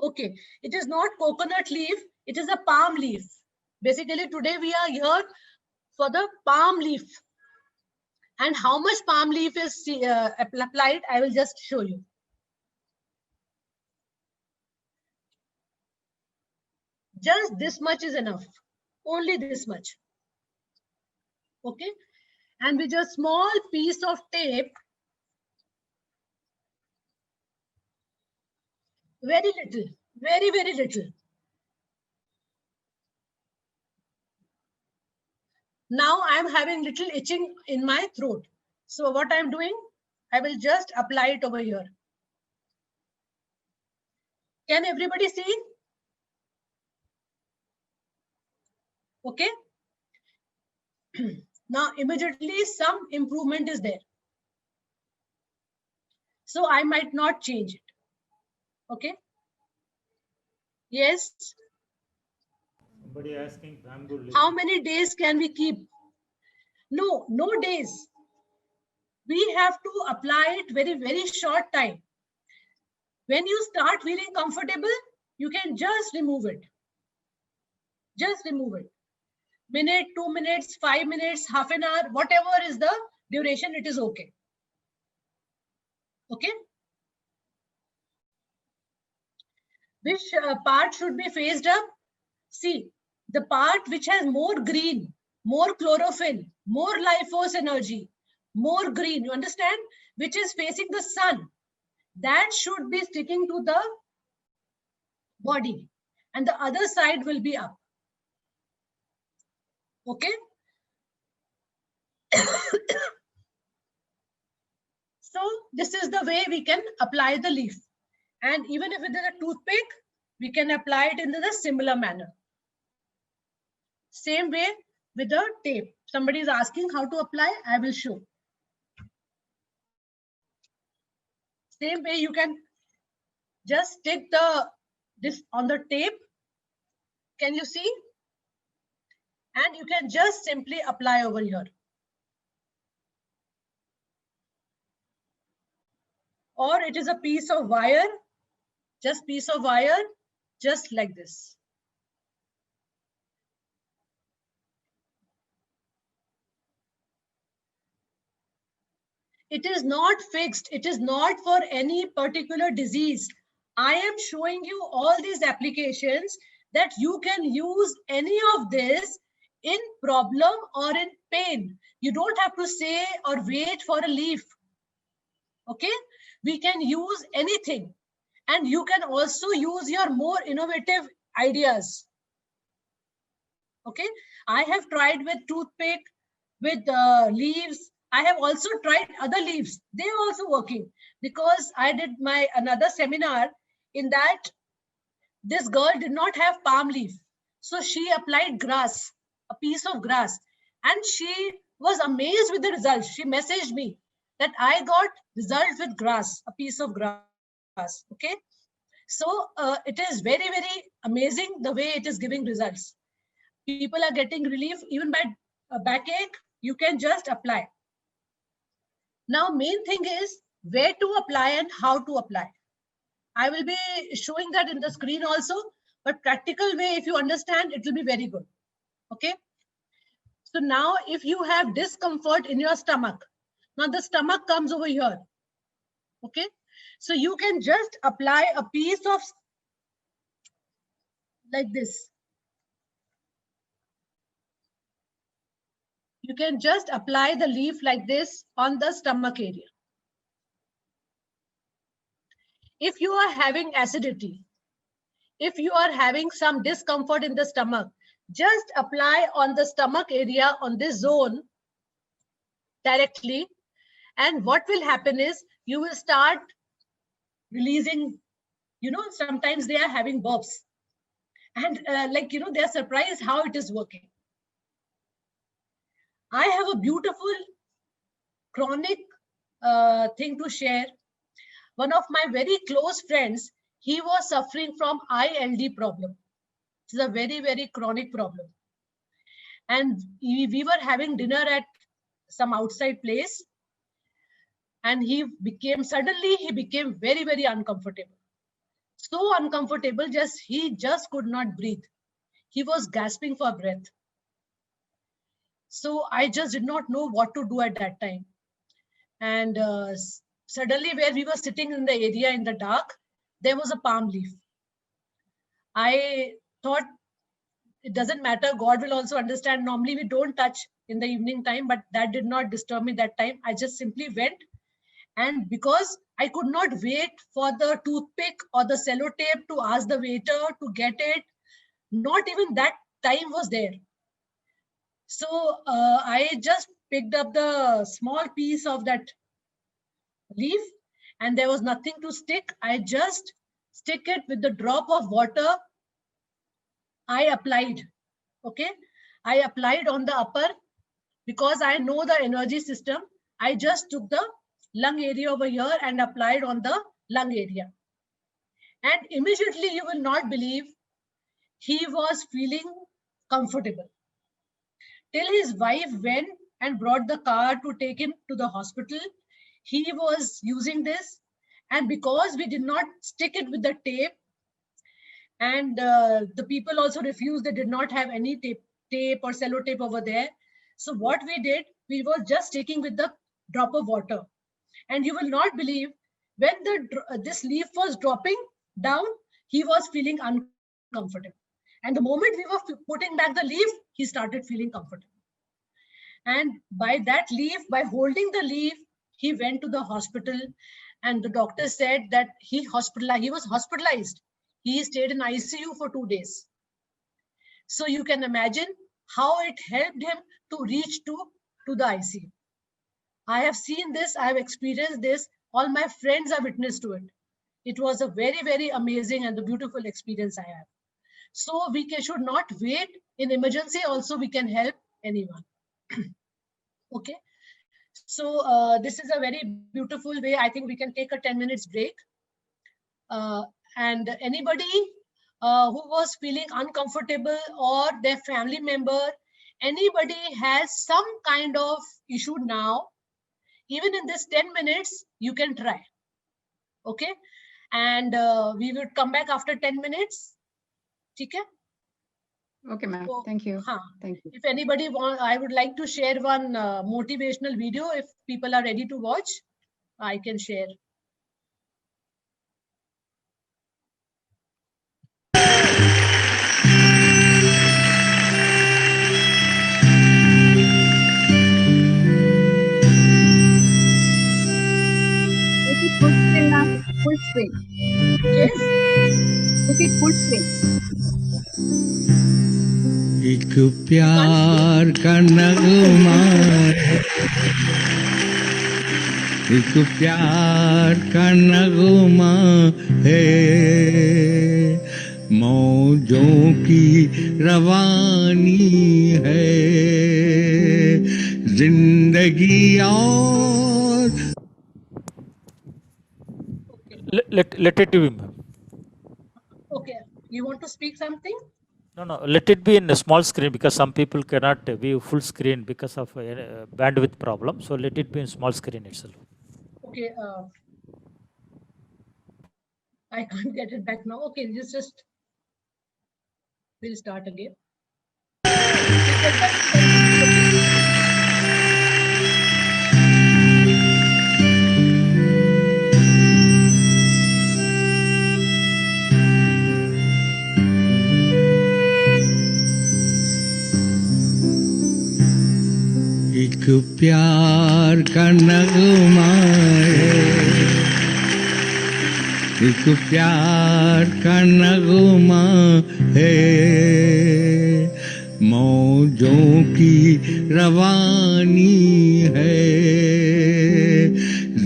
Okay, it is not coconut leaf, it is a palm leaf. Basically, today we are here for the palm leaf. And how much palm leaf is applied, I will just show you. Just this much is enough. Only this much. Okay. And with a small piece of tape, very little, very, very little. Now I'm having little itching in my throat. So what I'm doing, I will just apply it over here. Can everybody see? Okay. Now immediately some improvement is there. So I might not change it. Okay. Yes. Somebody asking bamboo leaf. How many days can we keep? No, no days. We have to apply it very, very short time. When you start feeling comfortable, you can just remove it. Just remove it. Minute, 2 minutes, 5 minutes, half an hour, whatever is the duration, it is okay. Okay. Which part should be phased up? See, the part which has more green, more chlorophyll, more life force energy, more green, you understand? Which is facing the sun, that should be sticking to the body, and the other side will be up. Okay. So this is the way we can apply the leaf. And even if it is a toothpick, we can apply it in the similar manner. Same way with the tape. Somebody is asking how to apply, I will show. Same way you can just stick this on the tape. Can you see? And you can just simply apply over here. Or it is a piece of wire, just piece of wire, just like this. It is not fixed. It is not for any particular disease. I am showing you all these applications that you can use any of this in problem or in pain. You don't have to say or wait for a leaf. Okay, we can use anything, and you can also use your more innovative ideas. Okay, I have tried with toothpick, with leaves. I have also tried other leaves. They are also working, because I did my another seminar in that this girl did not have palm leaf. So she applied grass, a piece of grass, and she was amazed with the results. She messaged me that I got results with grass, a piece of grass. Okay. So it is very, very amazing the way it is giving results. People are getting relief even by a backache. You can just apply. Now, main thing is where to apply and how to apply. I will be showing that in the screen also, but practical way, if you understand, it will be very good. Okay. So now if you have discomfort in your stomach, now the stomach comes over here. Okay. So you can just apply a piece of like this. You can just apply the leaf like this on the stomach area. If you are having acidity, if you are having some discomfort in the stomach, just apply on the stomach area, on this zone directly. And what will happen is you will start releasing, sometimes they are having burps. And they're surprised how it is working. I have a beautiful chronic thing to share. One of my very close friends, he was suffering from ILD problem. It's a very, very chronic problem. And we were having dinner at some outside place. And he became very, very uncomfortable. So uncomfortable, he just could not breathe. He was gasping for breath. So I just did not know what to do at that time. And suddenly, where we were sitting in the area in the dark, there was a palm leaf. I thought, it doesn't matter, God will also understand. Normally we don't touch in the evening time, but that did not disturb me that time. I just simply went, and because I could not wait for the toothpick or the sellotape to ask the waiter to get it, not even that time was there. So I just picked up the small piece of that leaf, and there was nothing to stick. I just stick it with the drop of water. I applied, okay? I applied on the upper, because I know the energy system. I just took the lung area over here and applied on the lung area. And immediately, you will not believe, he was feeling comfortable. Till his wife went and brought the car to take him to the hospital, he was using this. And because we did not stick it with the tape, and the people also refused, they did not have any tape or sellotape over there. So what we did, we were just taking with the drop of water. And you will not believe, when this leaf was dropping down, he was feeling uncomfortable. And the moment we were putting back the leaf, he started feeling comfortable. And by that leaf, by holding the leaf, he went to the hospital, and the doctor said that he was hospitalized. He stayed in ICU for 2 days. So you can imagine how it helped him to reach to the ICU. I have seen this, I have experienced this. All my friends are witness to it. It was a very, very amazing and a beautiful experience I have. So we should not wait. In emergency also, we can help anyone. Okay. So this is a very beautiful way. I think we can take a 10 minutes break. And anybody who was feeling uncomfortable, or their family member, anybody has some kind of issue now, even in this 10 minutes, you can try. Okay. And we will come back after 10 minutes. Okay. Okay, ma'am. So, thank you. Thank you. If anybody wants, I would like to share one motivational video. If people are ready to watch, I can share. Full screen. Yes. Okay, full screen. एक प्यार का नगमा है, एक प्यार का नगमा है, मौजों की रवानी है, जिंदगी और let it be. Okay. You want to speak something? No, let it be in a small screen, because some people cannot view full screen because of bandwidth problem. So let it be in small screen itself. Okay. I can't get it back now. Okay, just we'll start again. एक प्यार का नगमा है, एक प्यार का नगमा है, मौजों की रवानी है,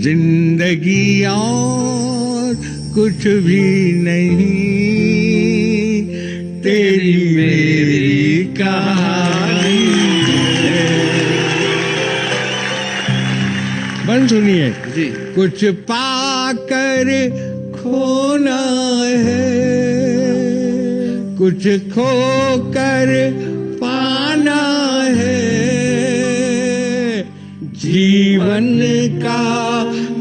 जिंदगी और कुछ भी नहीं, तेरी मेरी कहानी है। बन सुनिए जी। कुछ पाकर खोना है, कुछ खोकर पाना है, जीवन का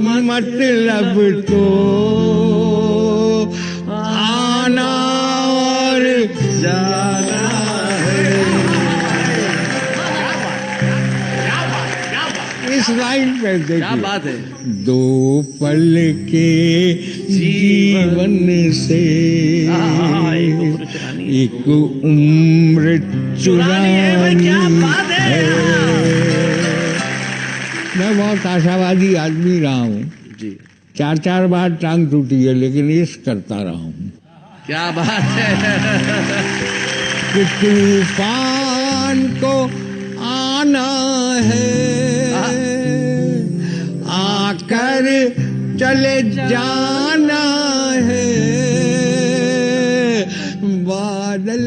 मतलब तो जाना है। इस लाइन पे देखिए, क्या बात है। दो पल के जीवन से एक उम्र चुरानी है। मैं बहुत आशावादी आदमी रहा हूँ जी, 4 बार टांग टूटी है, लेकिन इश्क करता रहा हूँ। क्या बात है। कि तूफान को आना है, आकर चले जाना है। बादल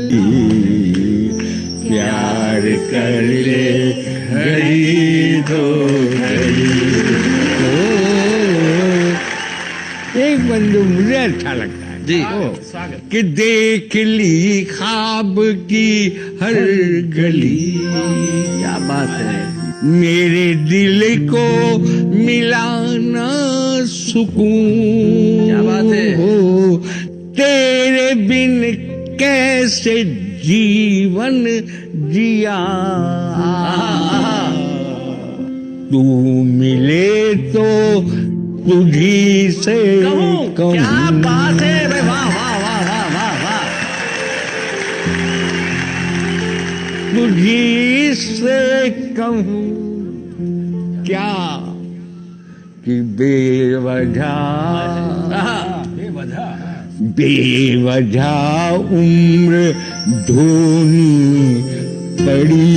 प्यार कर ले घड़ी दो घड़ी। एक बंदू मुझे अच्छा लगता है जी, कि देख ली ख्वाब की हर गली। क्या बात है। मेरे दिल को मिलाना सुकून। क्या बात है। हो तेरे बिन कैसे जीवन जिया। तू मिले तो तुझी से कहूं। क्या बात है। वाह वाह वाह वाह वाह वाह। तुझी से कहूं क्या कि बेवजह उम्र धोनी पड़ी।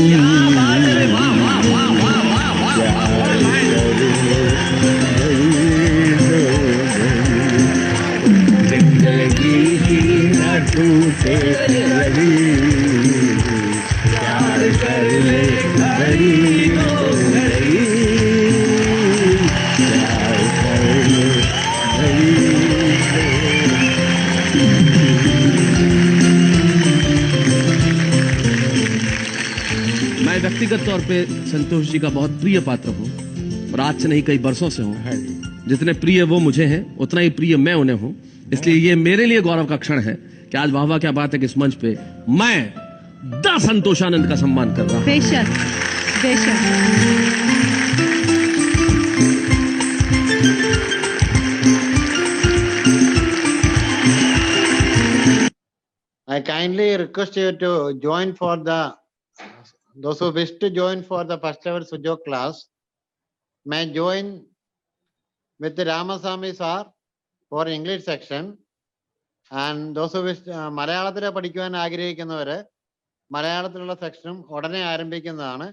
जिंदगी की न टूटे लड़ी, प्यार कर ले घड़ी दो घड़ी, प्यार कर ले घड़ी दो। मैं व्यक्तिगत तौर पे संतोष जी का बहुत प्रिय पात्र हूँ, और आज से नहीं कई बरसों से हूँ। जितने प्रिय वो मुझे हैं, उतना ही प्रिय मैं उन्हें हूँ। इसलिए ये मेरे लिए गौरव का क्षण है कि आज वाह वाह क्या बात है कि इस मंच पे मैं दा संतोषानंद का सम्मान कर रहा हूँ। बेशक बेशक। I kindly request you to join for those who wish to join for the first ever Sujok class, may join with Ramasamy sir for English section, and those who wish മലയാളത്തിലെ പഠിക്കുവാൻ ആഗ്രഹിക്കുന്നവര് മലയാളത്തിലുള്ള സെക്ഷനും ഉടനെ ആരംഭിക്കുന്നതാണ്.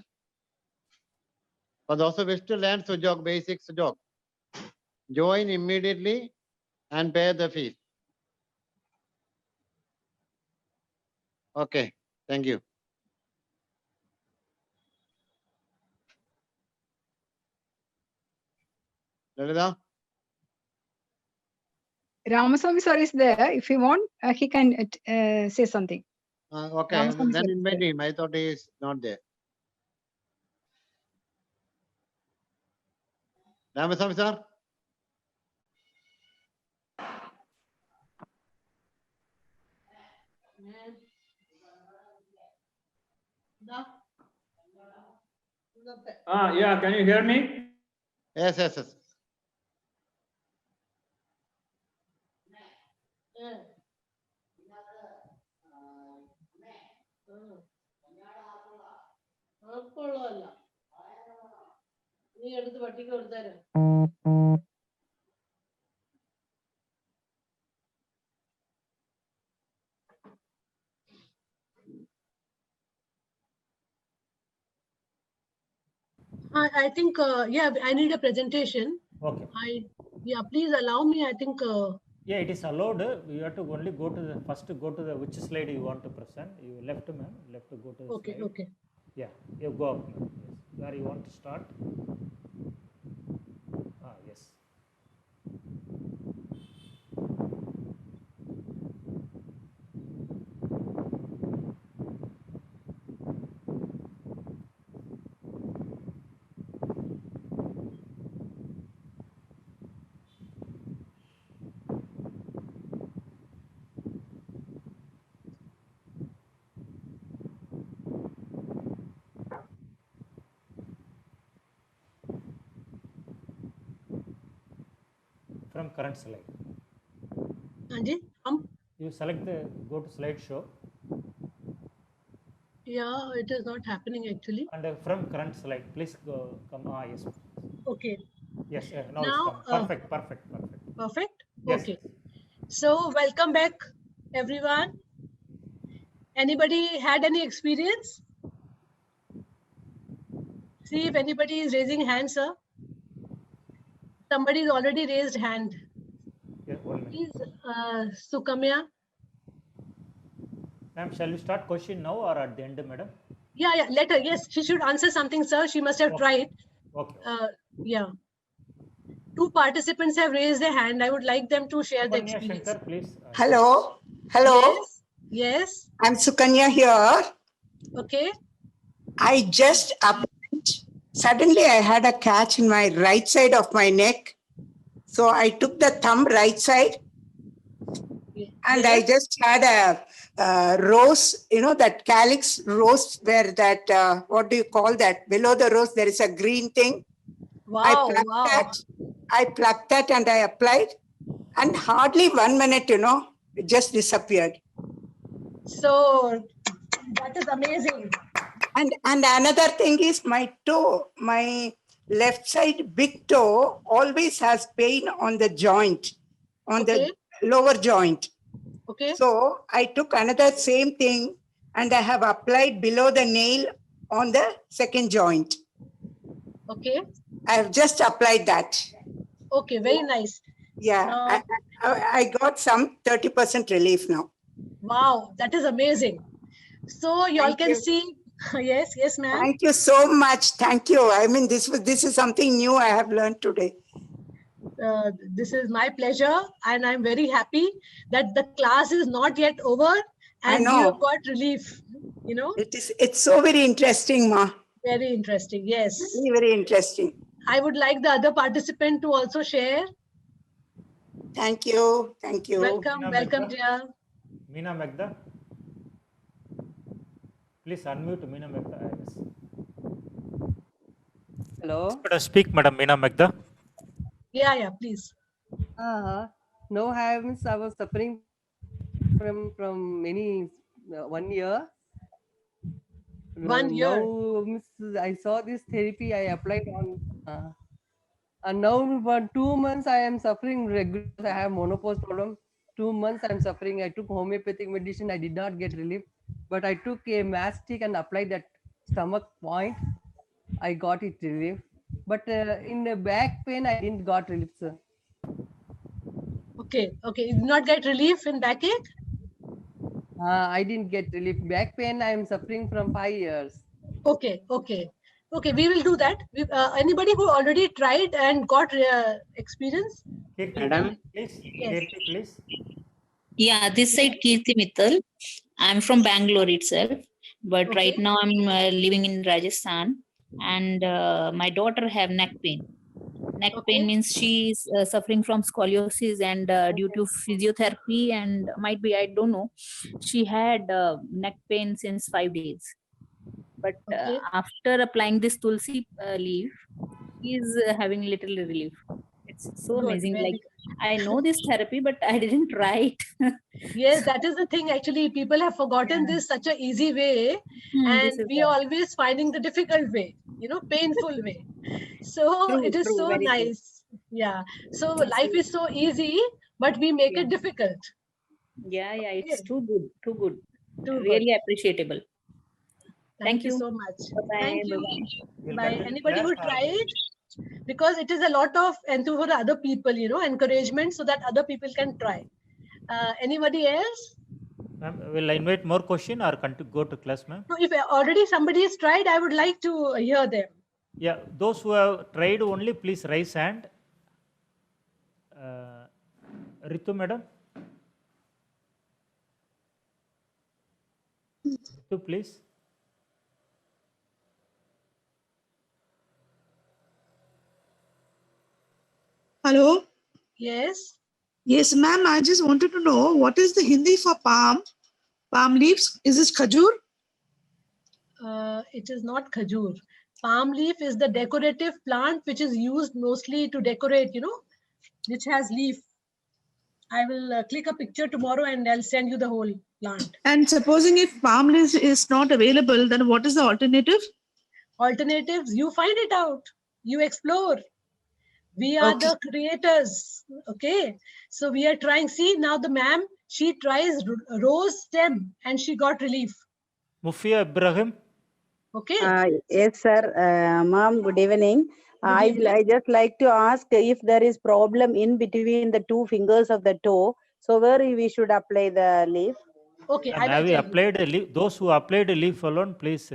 For those who wish to learn Sujok, basic Sujok, join immediately and pay the fee. Okay, thank you. Lalita? Ramaswamy sir is there. If you want, he can say something. Okay, Ramaswamy then sir is invite there. him. I thought he is not there. Ramaswamy sir? Yeah, can you hear me? Yes, yes, yes. നീ എടുത്ത് പട്ടിക്ക് കൊടുത്തേരെ. I think, yeah, I need a presentation. Okay. Yeah, please allow me. I think, Yeah, it is allowed. You have to only go to the first. Go to the which slide you want to present. You left, ma'am. Left to go to the okay, slide. okay. Yeah, you go up, ma'am. Yes. Where you want to start? Yes. from current slide. Anji, You select the go to slideshow yeah, it is not happening actually. and from current slide, please go come. Yes, Okay, yes. Now it's now, come. Perfect, perfect, perfect. perfect. Yes. Okay, so welcome back, everyone. Anybody had any experience? See if anybody is raising hand, sir. Somebody's already raised hand. Yeah, 1 minute. Please, Sukamya. Ma'am, shall we start question now or at the end, madam? Yeah, let her. Yes, she should answer something, sir. She must have Okay. tried. Okay. Yeah. 2 participants have raised their hand. I would like them to share the Sukanya experience. Shankar, please. Hello. Hello. Yes. Yes. I'm Sukanya here. Okay. I just suddenly I had a catch in my right side of my neck. So I took the thumb right side and I Yes. just had a rose, you know, that calyx rose where that, what do you call that? Below the rose, there is a green thing. Wow. Wow. I plucked that and I applied and hardly 1 minute, you know, it just disappeared. So that is amazing. And another thing is my toe, my left side big toe always has pain on the joint, on Okay. the lower joint. Okay. So I took another same thing and I have applied below the nail on the second joint. Okay. I have just applied that. Okay. Very nice. Yeah, I got some 30% relief now. Wow. That is amazing. So you all Thank can you. see. Yes. Yes, ma'am. Thank you so much. Thank you. I mean, this is something new I have learned today. This is my pleasure, and I'm very happy that the class is not yet over and you know. have got relief. You know, It's so very interesting, Ma. very interesting. Yes. Very, very interesting. I would like the other participant to also share. Thank you. Thank you. Welcome, Meena welcome, Megda. dear. Meena Megda. Please unmute Meena Megda. Yes. Hello. Speak, Madam Meena Megda. Yeah, please. No, I was suffering from many 1 year. 1 year. Now I saw this therapy. I applied on, and now for 2 months I am suffering regularly. I have menopause problem. 2 months I am suffering. I took homeopathic medicine. I did not get relief, but I took a mastic and applied that stomach point. I got it relief, but in the back pain I didn't got relief, sir. Okay. You did not get relief in backache? I didn't get relief. Back pain I am suffering from 5 years. Okay. We will do that. Anybody who already tried and got experience? Madam, please. Yes. Kirti, please. Yeah, this side Kirti Mittal. I'm from Bangalore itself, but right Okay. now I'm living in Rajasthan, and my daughter have neck pain. Neck pain means she's suffering from scoliosis, and due to physiotherapy and might be, I don't know, she had neck pain since 5 days. But after applying this tulsi leaf, she's having little relief. It's so Good, amazing. very Like, I know this therapy, but I didn't try it. Yes, that is the thing. Actually, people have forgotten this such a easy way, and this is we are always finding the difficult way, painful way. So True, it is true, so very true. nice. Yeah. So life is so easy, but we make it difficult. Yeah, it's too good, Too really appreciable. Thank you you so much. Bye-bye. Thank you. We'll Bye. continue Anybody who class or- tried, because it is a lot of for the other people, encouragement so that other people can try. Anybody else? Ma'am, will I invite more question or go to class, ma'am? No, if already somebody has tried, I would like to hear them. Yeah, those who have tried only, please raise hand. Ritu, madam. Ritu, please. Hello. Yes. Yes, ma'am. I just wanted to know what is the Hindi for palm? Palm leaves? Is this khajur? It is not khajur. Palm leaf is the decorative plant which is used mostly to decorate, which has leaf. I will click a picture tomorrow and I'll send you the whole plant. And supposing if palm leaf is not available, then what is the alternative? Alternatives, you find it out. You explore. We are Okay. the creators. Okay. So we are trying. See, now the ma'am, she tries rose stem and she got relief. Mufia Ibrahim. Okay. Yes, sir. Ma'am, good evening. I just like to ask if there is problem in between the two fingers of the toe. So where we should apply the leaf? Okay. And have you applied a leaf? Those who applied a leaf alone, please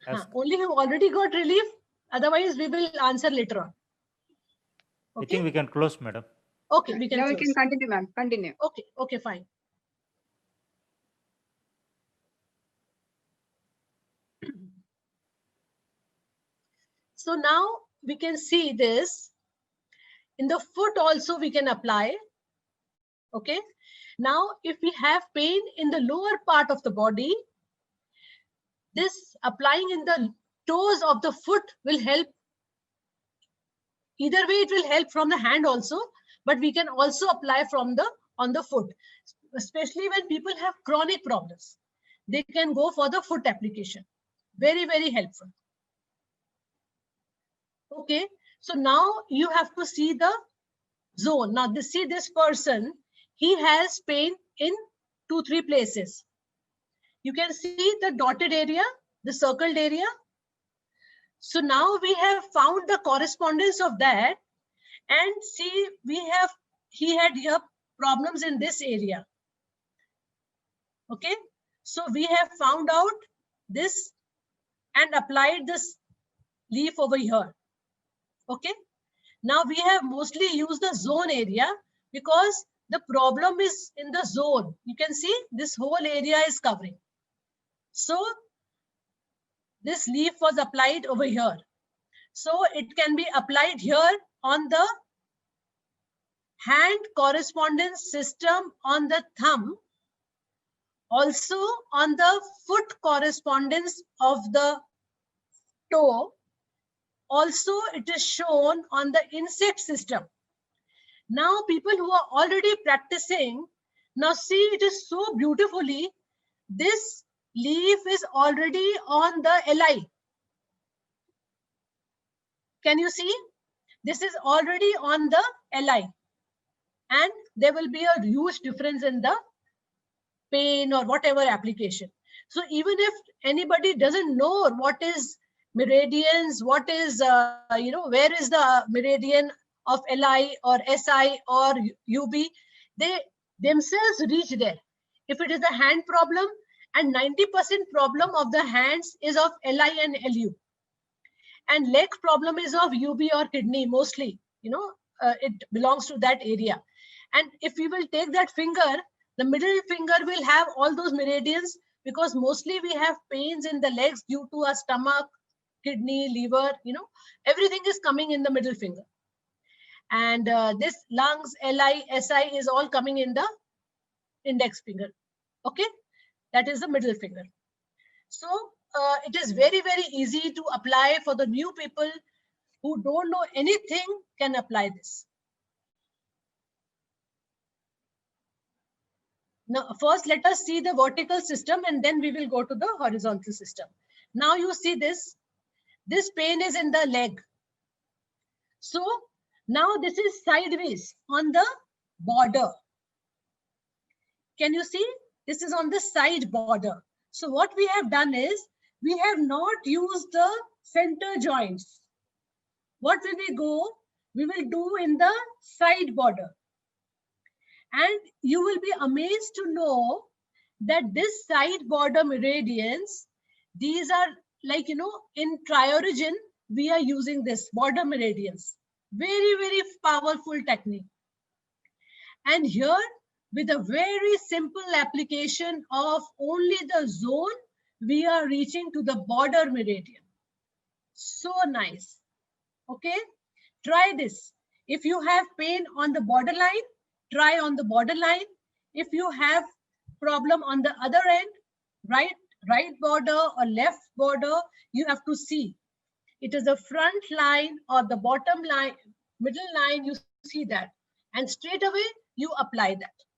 ask. Only who already got relief. Otherwise, we will answer later on. I think we can close, madam. Okay, we can Now we close. can continue, ma'am. Continue. Okay, okay, fine. So now we can see this. In the foot also we can apply. Okay. Now if we have pain in the lower part of the body, this applying in the toes of the foot will help. Either way it will help from the hand also, but we can also apply from the on the foot, especially when people have chronic problems. They can go for the foot application. Very, very helpful. Okay, so now you have to see the zone. Now see this person, he has pain in 2-3 places. You can see the dotted area, the circled area. So now we have found the correspondence of that, and see he had here problems in this area. Okay, so we have found out this and applied this leaf over here. Okay, now we have mostly used the zone area because the problem is in the zone. You can see this whole area is covering. So this leaf was applied over here. So it can be applied here on the hand correspondence system on the thumb, also on the foot correspondence of the toe. Also, it is shown on the insect system. Now, people who are already practicing, now see it is so beautifully, this leaf is already on the LI. Can you see? This is already on the LI. And there will be a huge difference in the pain or whatever application. So even if anybody doesn't know what is meridians, what is, where is the meridian of LI or SI or UB, they themselves reach there. If it is a hand problem, and 90% problem of the hands is of LI and LU. And leg problem is of UB or kidney mostly, it belongs to that area. And if we will take that finger, the middle finger will have all those meridians because mostly we have pains in the legs due to our stomach, kidney, liver, everything is coming in the middle finger. And this lungs, LI, SI is all coming in the index finger. Okay, that is the middle finger. So it is very, very easy to apply for the new people who don't know anything can apply this. Now, first, let us see the vertical system and then we will go to the horizontal system. Now you see this pain is in the leg. So now this is sideways on the border. Can you see? This is on the side border. So what we have done is we have not used the center joints. What will we go? We will do in the side border. And you will be amazed to know that this side border meridians, these are like, in triorigin, we are using this border meridians. Very, very powerful technique. And here, with a very simple application of only the zone, we are reaching to the border meridian. So nice. Okay, try this. If you have pain on the borderline, try on the borderline. If you have problem on the other end, right border or left border, you have to see. It is the front line or the bottom line, middle line, you see that. and straight away you apply that.